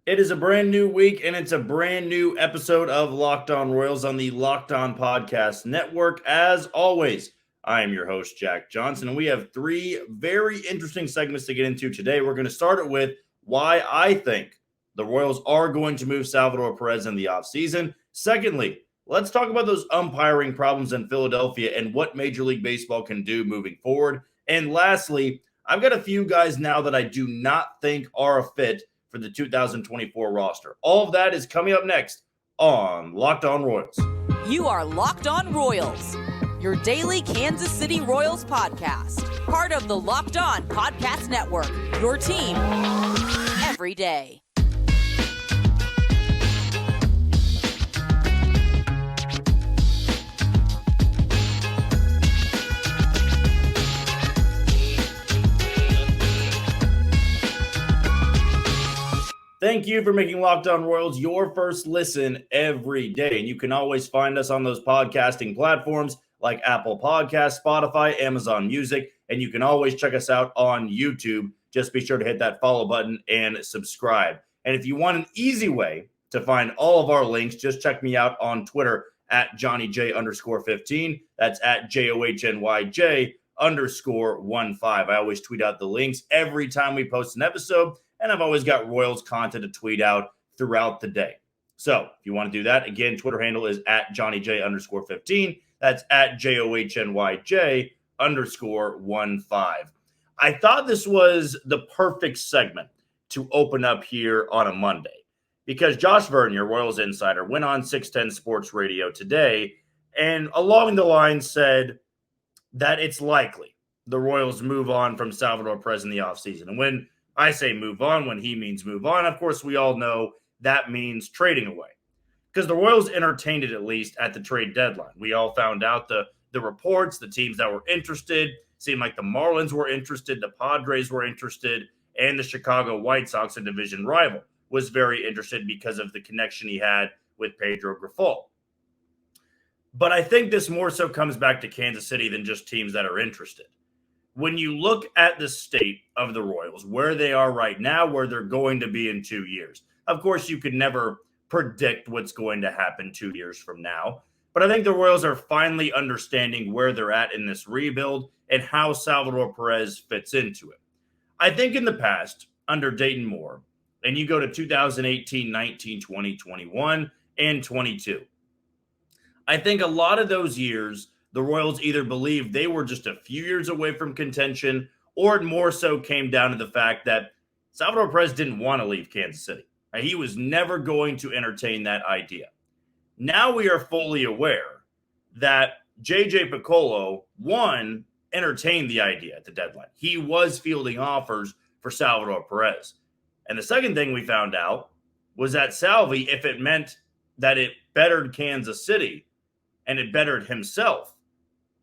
It is a brand new week, and it's a brand new episode of Locked On Royals on the Locked On Podcast Network. As always, I am your host, Jack Johnson, and we have three very interesting segments to get into today. We're going to start it with why I think the Royals are going to move Salvador Perez in the offseason. Secondly, let's talk about those umpiring problems in Philadelphia and what Major League Baseball can do moving forward. And lastly, I've got a few guys now that I do not think are a fit for the 2024 roster. All of that is coming up next on Locked On Royals. You are Locked On Royals, your daily Kansas City Royals podcast. Part of the Locked On Podcast Network, your team every day. Thank you for making Locked On Royals your first listen every day. And you can always find us on those podcasting platforms like Apple Podcasts, Spotify, Amazon Music, and you can always check us out on YouTube. Just be sure to hit that follow button and subscribe. And if you want an easy way to find all of our links, just check me out on Twitter at JohnnyJ_15. That's at JOHNYJ_15. I always tweet out the links every time we post an episode. And I've always got Royals content to tweet out throughout the day. So if you want to do that, again, Twitter handle is at JohnnyJ_15. That's at JOHNYJ_15. I thought this was the perfect segment to open up here on a Monday because Josh Vernier, Royals insider, went on 610 Sports Radio today and along the line said that it's likely the Royals move on from Salvador Perez in the offseason. And when I say move on, when he means move on, of course, we all know that means trading away because the Royals entertained it at least at the trade deadline. We all found out the reports, the teams that were interested. Seemed like the Marlins were interested, the Padres were interested, and the Chicago White Sox, a division rival, was very interested because of the connection he had with Pedro Grifol. But I think this more so comes back to Kansas City than just teams that are interested. When you look at the state of the Royals, where they are right now, where they're going to be in 2 years, of course, you could never predict what's going to happen 2 years from now. But I think the Royals are finally understanding where they're at in this rebuild and how Salvador Perez fits into it. I think in the past, under Dayton Moore, and you go to 2018, 19, 20, 21, and 22, I think a lot of those years, the Royals either believed they were just a few years away from contention, or it more so came down to the fact that Salvador Perez didn't want to leave Kansas City. He was never going to entertain that idea. Now we are fully aware that J.J. Piccolo, one, entertained the idea at the deadline. He was fielding offers for Salvador Perez. And the second thing we found out was that Salvy, if it meant that it bettered Kansas City and it bettered himself,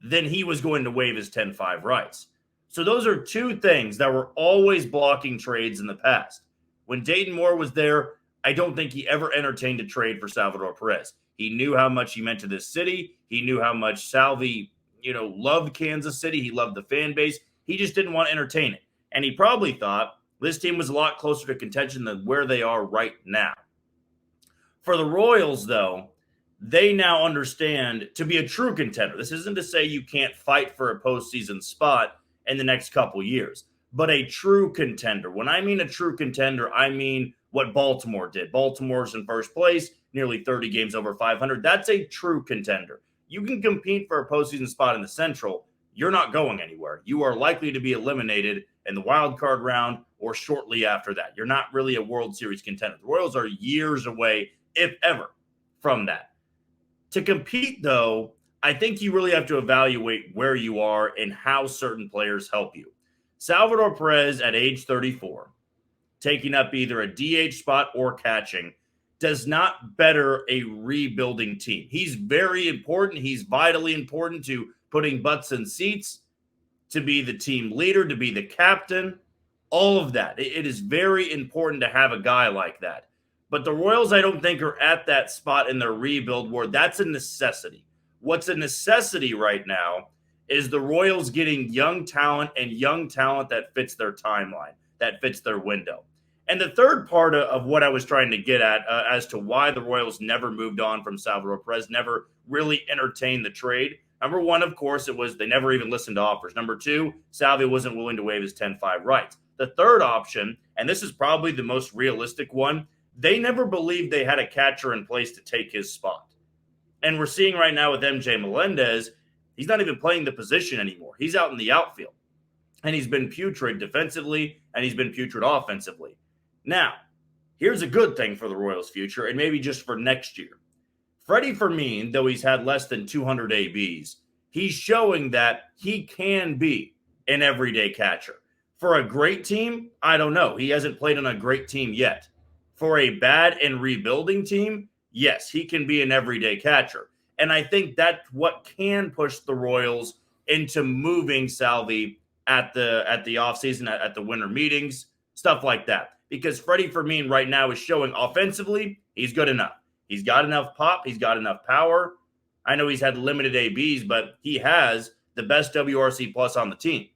then he was going to waive his 10-5 rights. So those are two things that were always blocking trades in the past. When Dayton Moore was there, I don't think he ever entertained a trade for Salvador Perez. He knew how much he meant to this city. He knew how much Salvy, loved Kansas City. He loved the fan base. He just didn't want to entertain it. And he probably thought this team was a lot closer to contention than where they are right now. For the Royals, though, they now understand to be a true contender. This isn't to say you can't fight for a postseason spot in the next couple years, but a true contender. When I mean a true contender, I mean what Baltimore did. Baltimore's in first place, nearly 30 games over 500. That's a true contender. You can compete for a postseason spot in the Central. You're not going anywhere. You are likely to be eliminated in the wild card round or shortly after that. You're not really a World Series contender. The Royals are years away, if ever, from that. To compete, though, I think you really have to evaluate where you are and how certain players help you. Salvador Perez at age 34, taking up either a DH spot or catching, does not better a rebuilding team. He's very important. He's vitally important to putting butts in seats, to be the team leader, to be the captain, all of that. It is very important to have a guy like that. But the Royals, I don't think, are at that spot in their rebuild where that's a necessity. What's a necessity right now is the Royals getting young talent and young talent that fits their timeline, that fits their window. And the third part of what I was trying to get at as to why the Royals never moved on from Salvador Perez, never really entertained the trade. Number one, of course, it was they never even listened to offers. Number two, Salvy wasn't willing to waive his 10-5 rights. The third option, and this is probably the most realistic one, they never believed they had a catcher in place to take his spot. And we're seeing right now with MJ Melendez, he's not even playing the position anymore. He's out in the outfield. And he's been putrid defensively, and he's been putrid offensively. Now, here's a good thing for the Royals' future, and maybe just for next year. Freddie Fermin, though he's had less than 200 ABs, he's showing that he can be an everyday catcher. For a great team, I don't know. He hasn't played on a great team yet. For a bad and rebuilding team, yes, he can be an everyday catcher. And I think that's what can push the Royals into moving Salvy at the offseason, at the winter meetings, stuff like that. Because Freddie Fermin right now is showing offensively, he's good enough. He's got enough pop. He's got enough power. I know he's had limited ABs, but he has the best WRC plus on the team.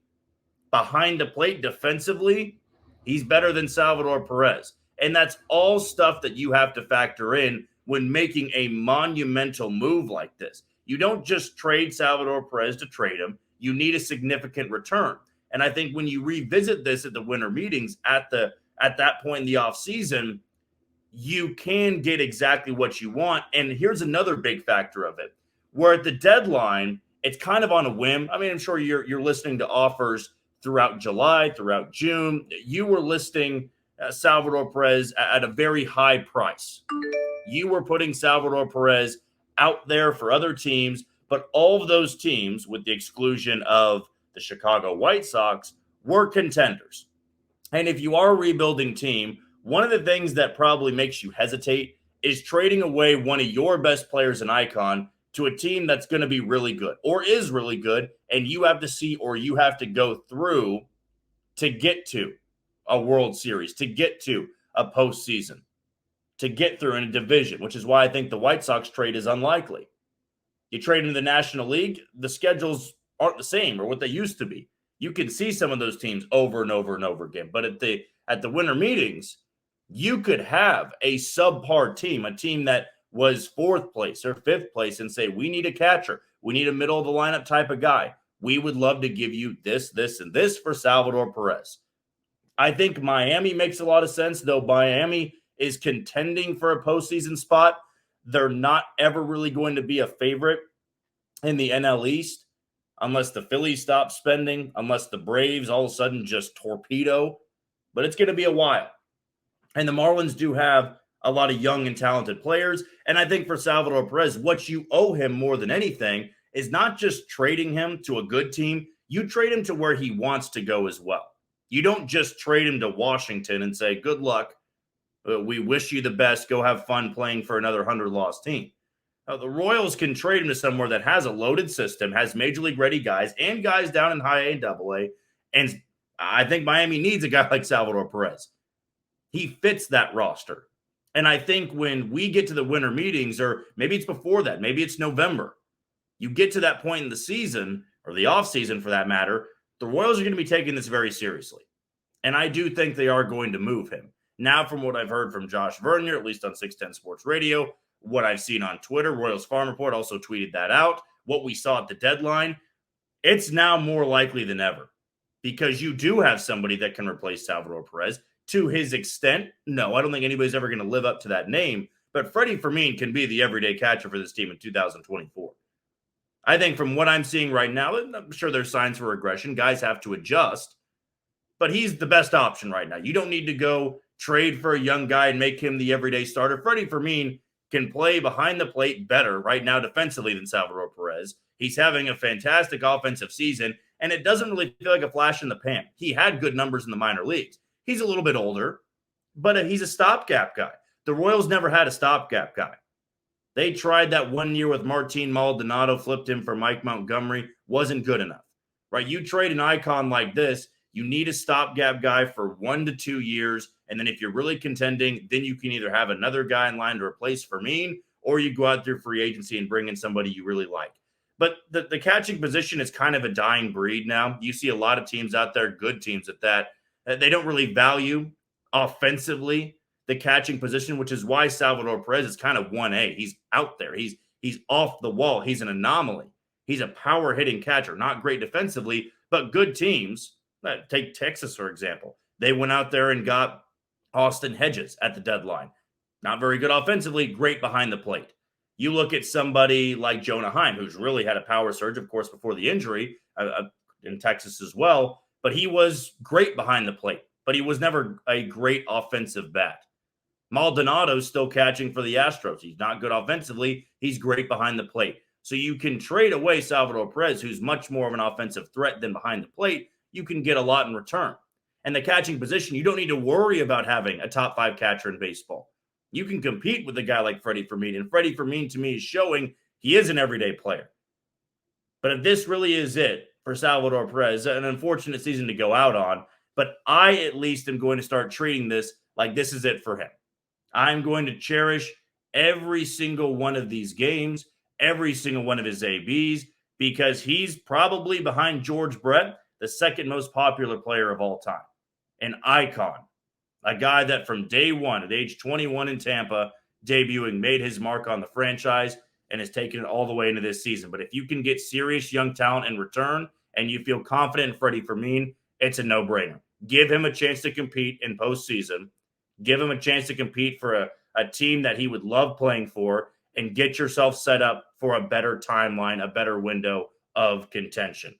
Behind the plate defensively, he's better than Salvador Perez. And that's all stuff that you have to factor in when making a monumental move like this. You don't just trade Salvador Perez to trade him. You need a significant return. And I think when you revisit this at the winter meetings at that point in the offseason, you can get exactly what you want. And here's another big factor of it. Where at the deadline, it's kind of on a whim. I mean, I'm sure you're listening to offers throughout July, throughout June. You were listing Salvador Perez at a very high price. You were putting Salvador Perez out there for other teams, but all of those teams, with the exclusion of the Chicago White Sox, were contenders. And if you are a rebuilding team, one of the things that probably makes you hesitate is trading away one of your best players, an icon, to a team that's going to be really good or is really good, and you have to see or you have to go through to get to a World Series, to get to a postseason, to get through in a division, which is why I think the White Sox trade is unlikely. You trade into the National League, the schedules aren't the same or what they used to be. You can see some of those teams over and over and over again. But at the winter meetings, you could have a subpar team, a team that was fourth place or fifth place, and say, we need a catcher. We need a middle of the lineup type of guy. We would love to give you this, this, and this for Salvador Perez. I think Miami makes a lot of sense, though Miami is contending for a postseason spot. They're not ever really going to be a favorite in the NL East unless the Phillies stop spending, unless the Braves all of a sudden just torpedo. But it's going to be a while. And the Marlins do have a lot of young and talented players. And I think for Salvador Perez, what you owe him more than anything is not just trading him to a good team. You trade him to where he wants to go as well. You don't just trade him to Washington and say, good luck. We wish you the best. Go have fun playing for another 100-loss team. Now, the Royals can trade him to somewhere that has a loaded system, has major league ready guys and guys down in high A and double A. And I think Miami needs a guy like Salvador Perez. He fits that roster. And I think when we get to the winter meetings, or maybe it's before that, maybe it's November, you get to that point in the season, or the offseason for that matter, the Royals are going to be taking this very seriously. And I do think they are going to move him. Now, from what I've heard from Josh Vernier, at least on 610 Sports Radio, what I've seen on Twitter, Royals Farm Report also tweeted that out, what we saw at the deadline, it's now more likely than ever because you do have somebody that can replace Salvador Perez. To his extent, no, I don't think anybody's ever going to live up to that name, but Freddie Fermin can be the everyday catcher for this team in 2024. I think from what I'm seeing right now, I'm sure there's signs for regression. Guys have to adjust, but he's the best option right now. You don't need to go trade for a young guy and make him the everyday starter. Freddie Fermin can play behind the plate better right now defensively than Salvador Perez. He's having a fantastic offensive season, and it doesn't really feel like a flash in the pan. He had good numbers in the minor leagues. He's a little bit older, but he's a stopgap guy. The Royals never had a stopgap guy. They tried that 1 year with Martin Maldonado, flipped him for Mike Montgomery, wasn't good enough, right? You trade an icon like this, you need a stopgap guy for 1 to 2 years, and then if you're really contending, then you can either have another guy in line to replace Fermin, or you go out through free agency and bring in somebody you really like. But the catching position is kind of a dying breed now. You see a lot of teams out there, good teams at that. They don't really value offensively, the catching position, which is why Salvador Perez is kind of 1A. He's out there. He's off the wall. He's an anomaly. He's a power hitting catcher, not great defensively, but good teams. Take Texas, for example. They went out there and got Austin Hedges at the deadline. Not very good offensively, great behind the plate. You look at somebody like Jonah Heim, who's really had a power surge, of course, before the injury in Texas as well, but he was great behind the plate, but he was never a great offensive bat. Maldonado's still catching for the Astros. He's not good offensively. He's great behind the plate. So you can trade away Salvador Perez, who's much more of an offensive threat than behind the plate. You can get a lot in return. And the catching position, you don't need to worry about having a top 5 catcher in baseball. You can compete with a guy like Freddie Fermin. And Freddie Fermin, to me, is showing he is an everyday player. But if this really is it for Salvador Perez, an unfortunate season to go out on, but I at least am going to start treating this like this is it for him. I'm going to cherish every single one of these games, every single one of his ABs, because he's probably behind George Brett, the second most popular player of all time. An icon. A guy that from day one, at age 21 in Tampa, debuting, made his mark on the franchise and has taken it all the way into this season. But if you can get serious young talent in return and you feel confident in Freddie Fermin, it's a no-brainer. Give him a chance to compete in postseason. Give him a chance to compete for a team that he would love playing for, and get yourself set up for a better timeline, a better window of contention.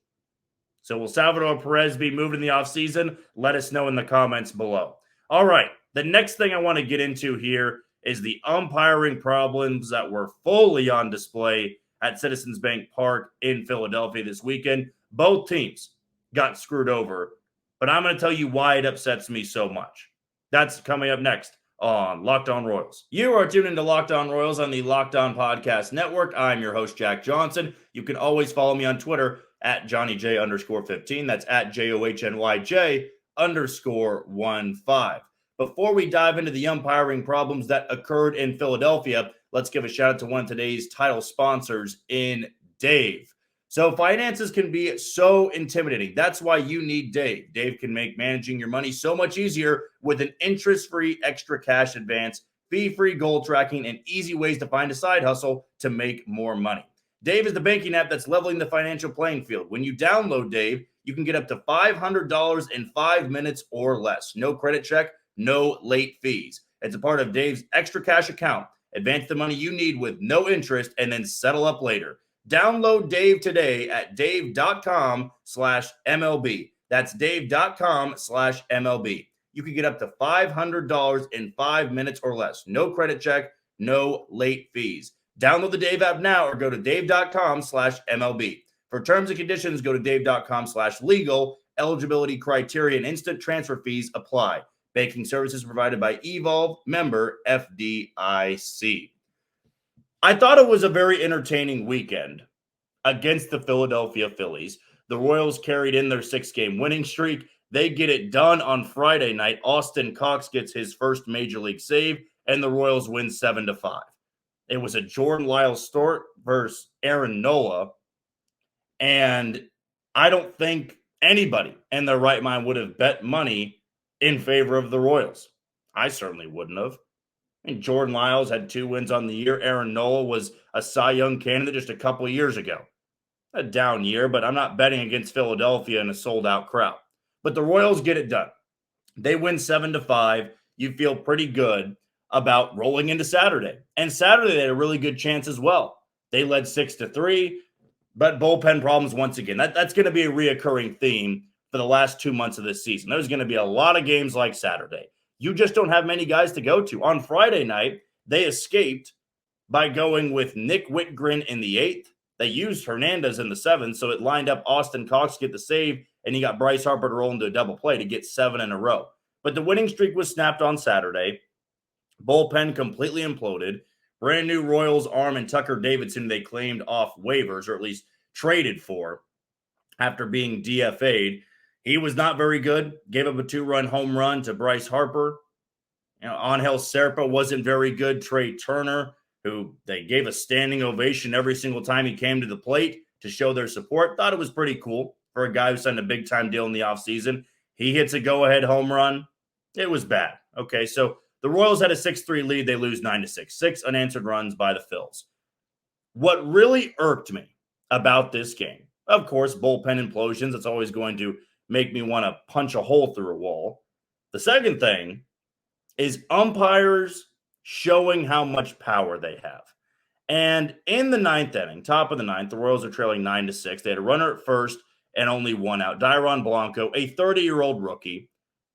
So will Salvador Perez be moved in the offseason? Let us know in the comments below. All right, the next thing I want to get into here is the umpiring problems that were fully on display at Citizens Bank Park in Philadelphia this weekend. Both teams got screwed over, but I'm going to tell you why it upsets me so much. That's coming up next on Locked On Royals. You are tuned into Locked On Royals on the Locked On Podcast Network. I'm your host, Jack Johnson. You can always follow me on Twitter at JohnnyJ_15. That's at JOHNYJ_15. Before we dive into the umpiring problems that occurred in Philadelphia, let's give a shout out to one of today's title sponsors in Dave. So finances can be so intimidating. That's why you need Dave. Dave can make managing your money so much easier with an interest-free extra cash advance, fee-free goal tracking, and easy ways to find a side hustle to make more money. Dave is the banking app that's leveling the financial playing field. When you download Dave, you can get up to $500 in 5 minutes or less. No credit check, no late fees. It's a part of Dave's extra cash account. Advance the money you need with no interest and then settle up later. Download Dave today at dave.com/MLB. That's dave.com/MLB. You can get up to $500 in 5 minutes or less. No credit check, no late fees. Download the Dave app now or go to dave.com/MLB. For terms and conditions, go to dave.com/legal. Eligibility criteria and instant transfer fees apply. Banking services provided by Evolve, member FDIC. I thought it was a very entertaining weekend against the Philadelphia Phillies. The Royals carried in their 6-game winning streak. They get it done on Friday night. Austin Cox gets his first major league save, and the Royals win 7-5. It was a Jordan Lyles start versus Aaron Nola, and I don't think anybody in their right mind would have bet money in favor of the Royals. I certainly wouldn't have. I mean, Jordan Lyles had 2 wins on the year. Aaron Nola was a Cy Young candidate just a couple of years ago. A down year, but I'm not betting against Philadelphia in a sold-out crowd. But the Royals get it done. They win 7-5. You feel pretty good about rolling into Saturday. And Saturday, they had a really good chance as well. They led 6-3, but bullpen problems once again. That's going to be a reoccurring theme for the last 2 months of this season. There's going to be a lot of games like Saturday. You just don't have many guys to go to. On Friday night, they escaped by going with Nick Whitgren in the 8th. They used Hernandez in the 7th, so it lined up Austin Cox to get the save, and he got Bryce Harper to roll into a double play to get 7 in a row. But the winning streak was snapped on Saturday. Bullpen completely imploded. Brand new Royals arm and Tucker Davidson they claimed off waivers, or at least traded for, after being DFA'd. He was not very good. Gave up a 2-run home run to Bryce Harper. Angel Serpa wasn't very good. Trey Turner, who they gave a standing ovation every single time he came to the plate to show their support. Thought it was pretty cool for a guy who signed a big-time deal in the offseason. He hits a go-ahead home run. It was bad. Okay, so the Royals had a 6-3 lead. They lose 9-6. 6 unanswered runs by the Phils. What really irked me about this game, of course, bullpen implosions. It's always going to make me want to punch a hole through a wall. The second thing is umpires showing how much power they have. And in the ninth inning, top of the ninth, the Royals are trailing 9-6. They had a runner at first and only one out. Dairon Blanco, a 30-year-old rookie,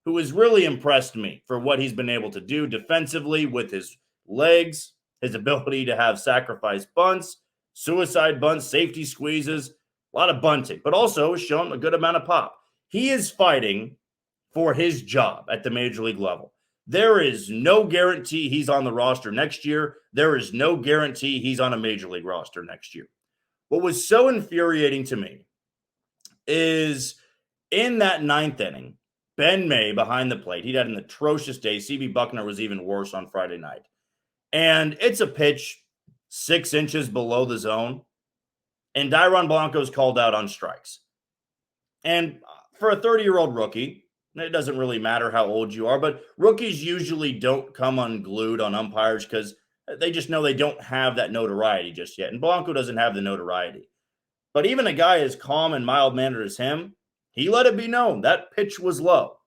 who has really impressed me for what he's been able to do defensively with his legs, his ability to have sacrifice bunts, suicide bunts, safety squeezes, a lot of bunting, but also has shown a good amount of pop. He is fighting for his job at the major league level. There is no guarantee he's on the roster next year. There is no guarantee he's on a major league roster next year. What was so infuriating to me is in that ninth inning, Ben May behind the plate, he'd had an atrocious day. CB Buckner was even worse on Friday night. And it's a pitch 6 inches below the zone. And Dairon Blanco's called out on strikes. And for a 30-year-old rookie, it doesn't really matter how old you are, but rookies usually don't come unglued on umpires because they just know they don't have that notoriety just yet. And Blanco doesn't have the notoriety. But even a guy as calm and mild-mannered as him, he let it be known that pitch was low.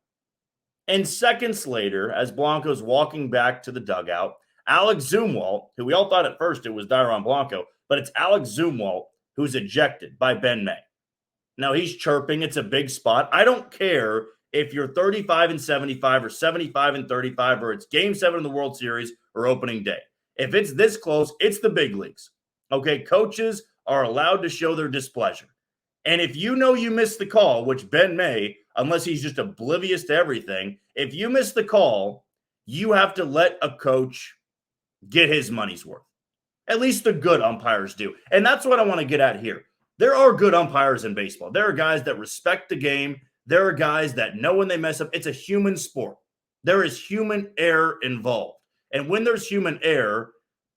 And seconds later, as Blanco's walking back to the dugout, Alex Zumwalt, who we all thought at first it was Dairon Blanco, but it's Alex Zumwalt who's ejected by Ben May. Now he's chirping. It's a big spot. I don't care if you're 35-75 or 75-35 or it's Game 7 of the World Series or opening day. If it's this close, it's the big leagues. Okay, coaches are allowed to show their displeasure. And if you know you missed the call, which Ben May, unless he's just oblivious to everything, if you miss the call, you have to let a coach get his money's worth. At least the good umpires do. And that's what I want to get at here. There are good umpires in baseball. There are guys that respect the game. There are guys that know when they mess up. It's a human sport. There is human error involved. And when there's human error,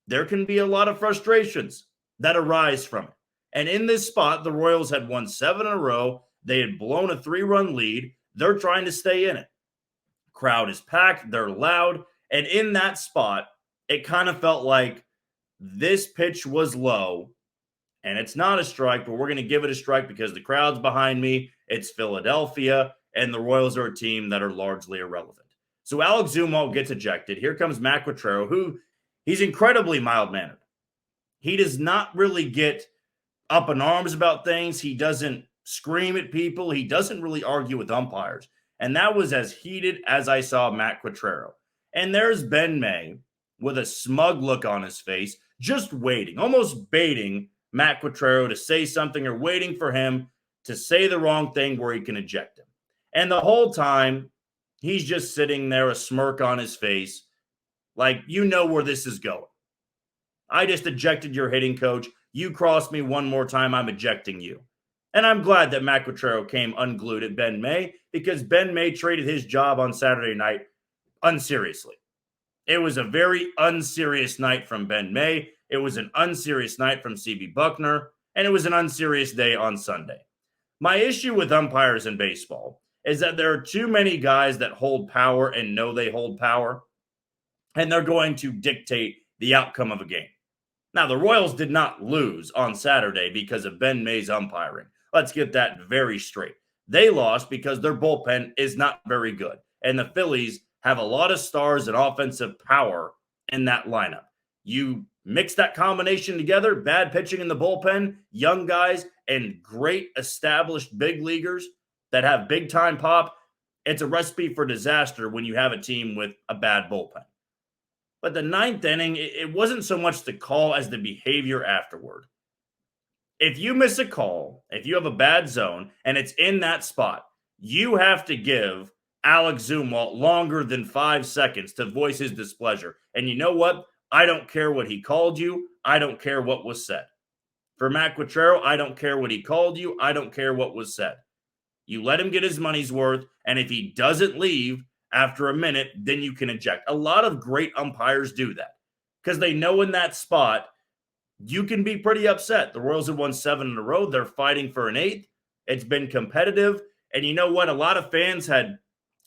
there can be a lot of frustrations that arise from it. And in this spot, the Royals had won 7 in a row. They had blown a 3-run lead. They're trying to stay in it. Crowd is packed. They're loud. And in that spot, it kind of felt like this pitch was low. And it's not a strike, but we're going to give it a strike because the crowd's behind me. It's Philadelphia, and the Royals are a team that are largely irrelevant. So Alex Zumwalt gets ejected. Here comes Matt Quatraro, who he's incredibly mild-mannered. He does not really get up in arms about things. He doesn't scream at people. He doesn't really argue with umpires. And that was as heated as I saw Matt Quatraro. And there's Ben May with a smug look on his face, just waiting, almost baiting Matt Quatraro to say something or waiting for him to say the wrong thing where he can eject him. And the whole time, he's just sitting there, a smirk on his face, like, you know where this is going. I just ejected your hitting coach. You cross me one more time, I'm ejecting you. And I'm glad that Matt Quatraro came unglued at Ben May because Ben May traded his job on Saturday night unseriously. It was a very unserious night from Ben May. It was an unserious night from CB Buckner, and it was an unserious day on Sunday. My issue with umpires in baseball is that there are too many guys that hold power and know they hold power, and they're going to dictate the outcome of a game. Now, the Royals did not lose on Saturday because of Ben May's umpiring. Let's get that very straight. They lost because their bullpen is not very good, and the Phillies have a lot of stars and offensive power in that lineup. You mix that combination together, bad pitching in the bullpen, young guys, and great established big leaguers that have big-time pop, it's a recipe for disaster when you have a team with a bad bullpen. But the ninth inning, it wasn't so much the call as the behavior afterward. If you miss a call, if you have a bad zone, and it's in that spot, you have to give Alex Zumwalt longer than 5 seconds to voice his displeasure. And you know what? I don't care what he called you. I don't care what was said. For Matt Quatraro, I don't care what he called you. I don't care what was said. You let him get his money's worth, and if he doesn't leave after a minute, then you can eject. A lot of great umpires do that because they know in that spot you can be pretty upset. The Royals have won 7 in a row. They're fighting for an 8th. It's been competitive. And you know what? A lot of fans had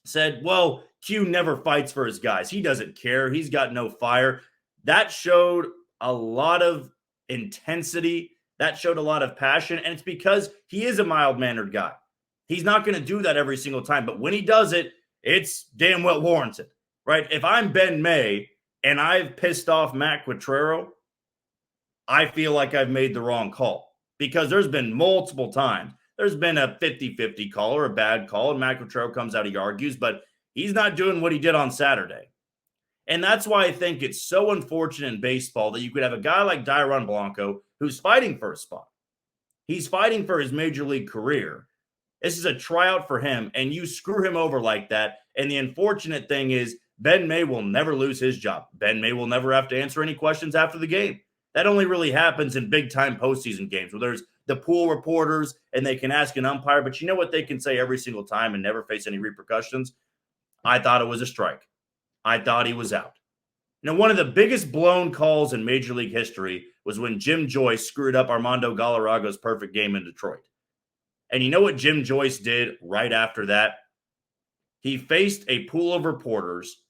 said, well, Q never fights for his guys. He doesn't care. He's got no fire. That showed a lot of intensity. That showed a lot of passion. And it's because he is a mild-mannered guy. He's not going to do that every single time. But when he does it, it's damn well warranted, right? If I'm Ben May and I've pissed off Matt Quatrero, I feel like I've made the wrong call, because there's been multiple times. There's been a 50-50 call or a bad call, and Matt Quatrero comes out, he argues, but he's not doing what he did on Saturday. And that's why I think it's so unfortunate in baseball that you could have a guy like Dairon Blanco who's fighting for a spot. He's fighting for his major league career. This is a tryout for him, and you screw him over like that. And the unfortunate thing is Ben May will never lose his job. Ben May will never have to answer any questions after the game. That only really happens in big-time postseason games where there's the pool reporters and they can ask an umpire, but you know what they can say every single time and never face any repercussions? I thought it was a strike. I thought he was out. Now, one of the biggest blown calls in Major League history was when Jim Joyce screwed up Armando Galarraga's perfect game in Detroit. And you know what Jim Joyce did right after that? He faced a pool of reporters,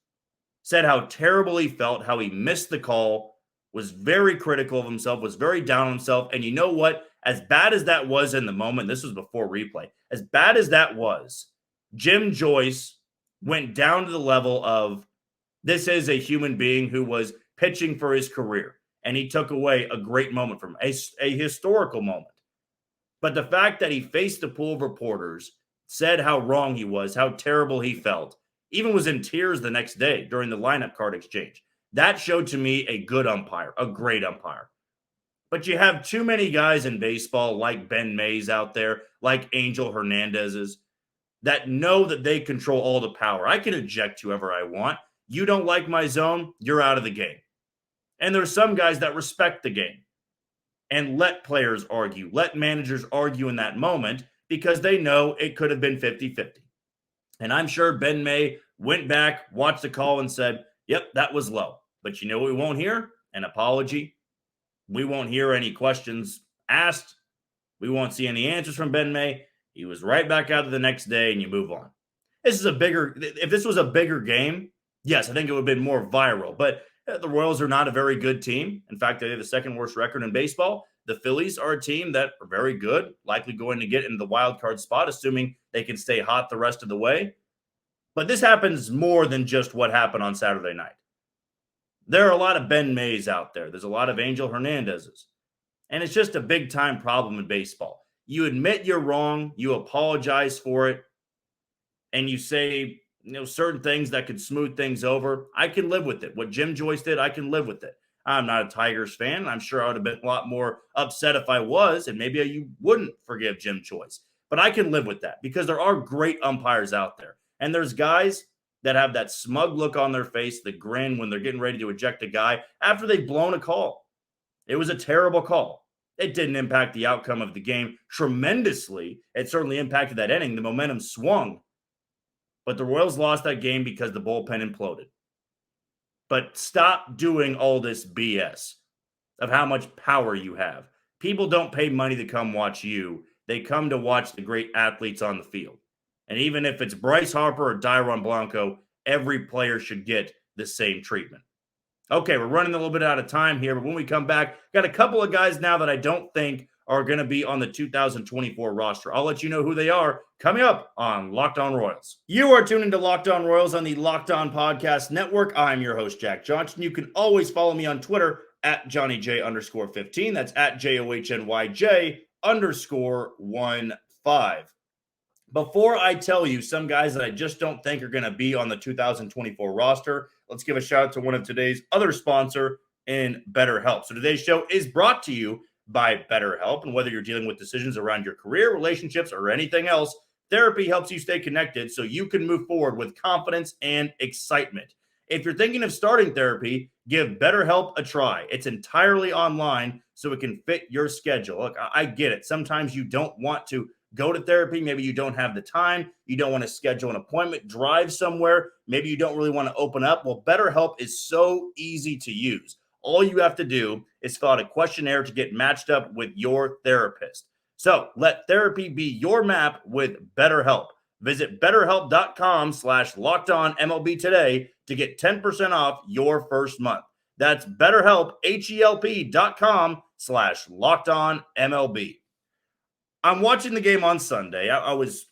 said how terrible he felt, how he missed the call, was very critical of himself, was very down on himself. And you know what? As bad as that was in the moment, this was before replay, as bad as that was, Jim Joyce went down to the level of, this is a human being who was pitching for his career. And he took away a great moment from a historical moment. But the fact that he faced a pool of reporters, said how wrong he was, how terrible he felt, even was in tears the next day during the lineup card exchange. That showed to me a good umpire, a great umpire. But you have too many guys in baseball like Ben Mays out there, like Angel Hernandez's, that know that they control all the power. I can eject whoever I want. You don't like my zone, you're out of the game. And there's some guys that respect the game and let players argue, let managers argue in that moment because they know it could have been 50-50. And I'm sure Ben May went back, watched the call and said, yep, that was low. But you know what we won't hear? An apology. We won't hear any questions asked. We won't see any answers from Ben May. He was right back out the next day and you move on. If this was a bigger game, yes, I think it would have been more viral. But the Royals are not a very good team. In fact, they have the second worst record in baseball. The Phillies are a team that are very good, likely going to get into the wild card spot, assuming they can stay hot the rest of the way. But this happens more than just what happened on Saturday night. There are a lot of Ben Mays out there. There's a lot of Angel Hernandez's. And it's just a big-time problem in baseball. You admit you're wrong, you apologize for it, and you say, certain things that could smooth things over. I can live with it. What Jim Joyce did, I can live with it. I'm not a Tigers fan. I'm sure I would have been a lot more upset if I was, and maybe you wouldn't forgive Jim Joyce. But I can live with that because there are great umpires out there. And there's guys that have that smug look on their face, the grin when they're getting ready to eject a guy after they've blown a call. It was a terrible call. It didn't impact the outcome of the game tremendously. It certainly impacted that inning. The momentum swung. But the Royals lost that game because the bullpen imploded. But stop doing all this BS of how much power you have. People don't pay money to come watch you. They come to watch the great athletes on the field. And even if it's Bryce Harper or Dairon Blanco, every player should get the same treatment. Okay, we're running a little bit out of time here, but when we come back, got a couple of guys now that I don't think are going to be on the 2024 roster. I'll let you know who they are coming up on Locked On Royals. You are tuned into Locked On Royals on the Locked On Podcast Network. I'm your host, Jack Johnson. You can always follow me on Twitter at JohnnyJ_15. That's at JOHNYJ_15. Before I tell you some guys that I just don't think are going to be on the 2024 roster, let's give a shout out to one of today's other sponsor in BetterHelp. So today's show is brought to you by BetterHelp. And whether you're dealing with decisions around your career, relationships, or anything else, therapy helps you stay connected so you can move forward with confidence and excitement. If you're thinking of starting therapy, give BetterHelp a try. It's entirely online so it can fit your schedule. Look, I get it. Sometimes you don't want to go to therapy. Maybe you don't have the time. You don't want to schedule an appointment, drive somewhere. Maybe you don't really want to open up. Well, BetterHelp is so easy to use. All you have to do is fill out a questionnaire to get matched up with your therapist. So let therapy be your map with BetterHelp. Visit BetterHelp.com/LockedOnMLB today to get 10% off your first month. That's BetterHelp, HELP.com/LockedOnMLB. I'm watching the game on Sunday. I was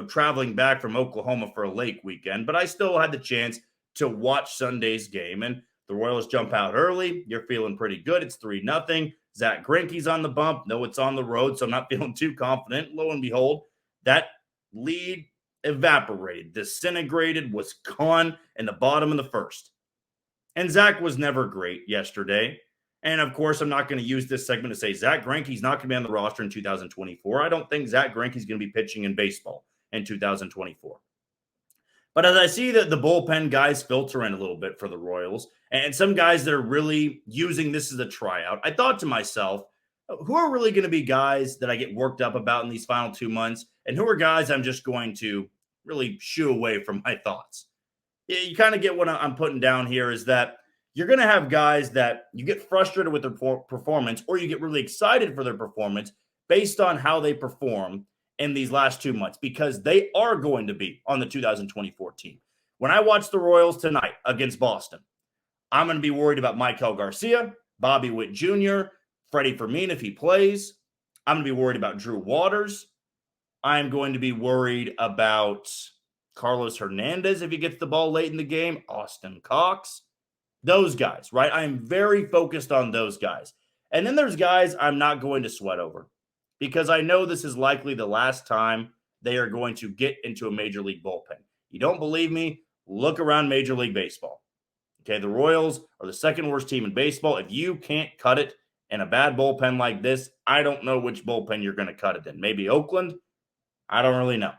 traveling back from Oklahoma for a lake weekend, but I still had the chance to watch Sunday's game. And the Royals jump out early. You're feeling pretty good. It's 3-0. Zach Greinke's on the bump. No, it's on the road, so I'm not feeling too confident. Lo and behold, that lead evaporated, disintegrated, was gone in the bottom of the first. And Zach was never great yesterday. And of course, I'm not going to use this segment to say Zach Greinke's not going to be on the roster in 2024. I don't think Zach Greinke's going to be pitching in baseball in 2024. But as I see that the bullpen guys filter in a little bit for the Royals, and some guys that are really using this as a tryout, I thought to myself, who are really going to be guys that I get worked up about in these final 2 months? And who are guys I'm just going to really shoo away from my thoughts? You kind of get what I'm putting down here is that you're going to have guys that you get frustrated with their performance, or you get really excited for their performance based on how they perform in these last 2 months, because they are going to be on the 2024 team. When I watch the Royals tonight against Boston, I'm going to be worried about Maikel Garcia, Bobby Witt Jr., Freddie Fermin if he plays. I'm going to be worried about Drew Waters. I'm going to be worried about Carlos Hernandez if he gets the ball late in the game, Austin Cox, those guys, right? I'm very focused on those guys. And then there's guys I'm not going to sweat over, because I know this is likely the last time they are going to get into a Major League bullpen. You don't believe me? Look around Major League Baseball. Okay, the Royals are the second worst team in baseball. If you can't cut it in a bad bullpen like this, I don't know which bullpen you're going to cut it in. Maybe Oakland? I don't really know.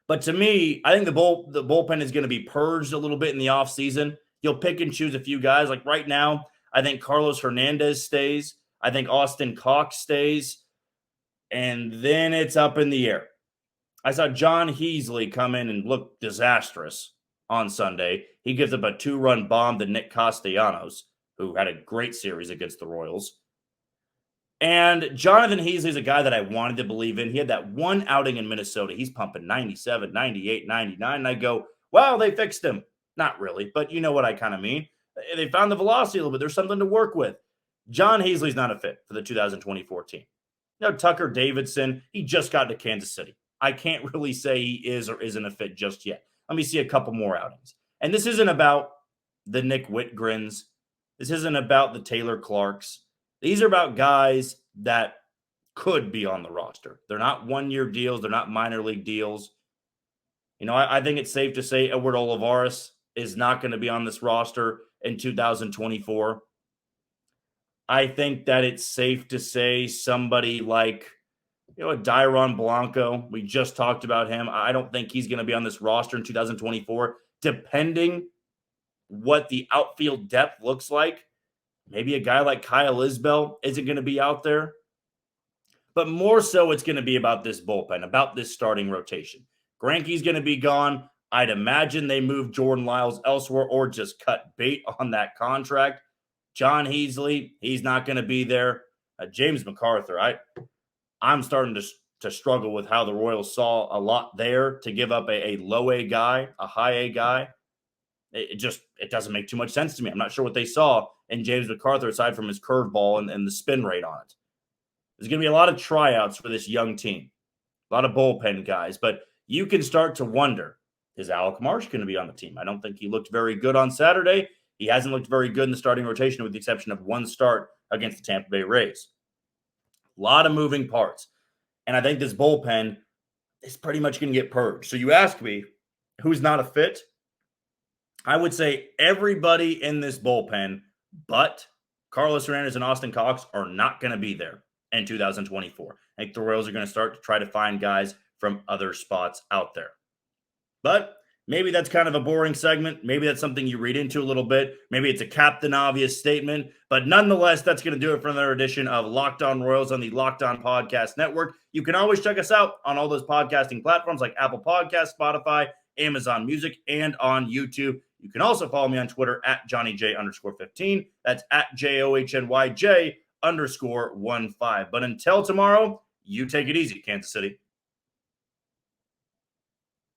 But to me, I think the bullpen is going to be purged a little bit in the offseason. You'll pick and choose a few guys. Like right now, I think Carlos Hernandez stays. I think Austin Cox stays. And then it's up in the air. I saw John Heasley come in and look disastrous on Sunday. He gives up a 2-run bomb to Nick Castellanos, who had a great series against the Royals. And Jonathan Heasley is a guy that I wanted to believe in. He had that one outing in Minnesota. He's pumping 97, 98, 99. And I go, wow, they fixed him. Not really, but you know what I kind of mean. They found the velocity a little bit. There's something to work with. John Heasley's not a fit for the 2024 team. Tucker Davidson, he just got to Kansas City. I can't really say he is or isn't a fit just yet. Let me see a couple more outings. And this isn't about the Nick Whitgrens. This isn't about the Taylor Clarks. These are about guys that could be on the roster. They're not one-year deals. They're not minor league deals. I think it's safe to say Edward Olivares is not going to be on this roster in 2024. I think that it's safe to say somebody like, a Dairon Blanco. We just talked about him. I don't think he's going to be on this roster in 2024, depending what the outfield depth looks like. Maybe a guy like Kyle Isbell isn't going to be out there. But more so, it's going to be about this bullpen, about this starting rotation. Greinke's going to be gone. I'd imagine they move Jordan Lyles elsewhere or just cut bait on that contract. John Heasley, he's not going to be there. James MacArthur, I'm starting to struggle with how the Royals saw a lot there to give up a low A guy, a high A guy. It doesn't make too much sense to me. I'm not sure what they saw in James MacArthur aside from his curveball and the spin rate on it. There's going to be a lot of tryouts for this young team, a lot of bullpen guys, but you can start to wonder, is Alec Marsh going to be on the team? I don't think he looked very good on Saturday. He hasn't looked very good in the starting rotation with the exception of one start against the Tampa Bay Rays. A lot of moving parts. And I think this bullpen is pretty much going to get purged. So you ask me, who's not a fit? I would say everybody in this bullpen but Carlos Hernandez and Austin Cox are not going to be there in 2024. I think the Royals are going to start to try to find guys from other spots out there. But maybe that's kind of a boring segment. Maybe that's something you read into a little bit. Maybe it's a Captain Obvious statement. But nonetheless, that's going to do it for another edition of Locked On Royals on the Locked On Podcast Network. You can always check us out on all those podcasting platforms like Apple Podcasts, Spotify, Amazon Music, and on YouTube. You can also follow me on Twitter at JohnnyJ_15. That's at JOHNYJ_15. But until tomorrow, you take it easy, Kansas City.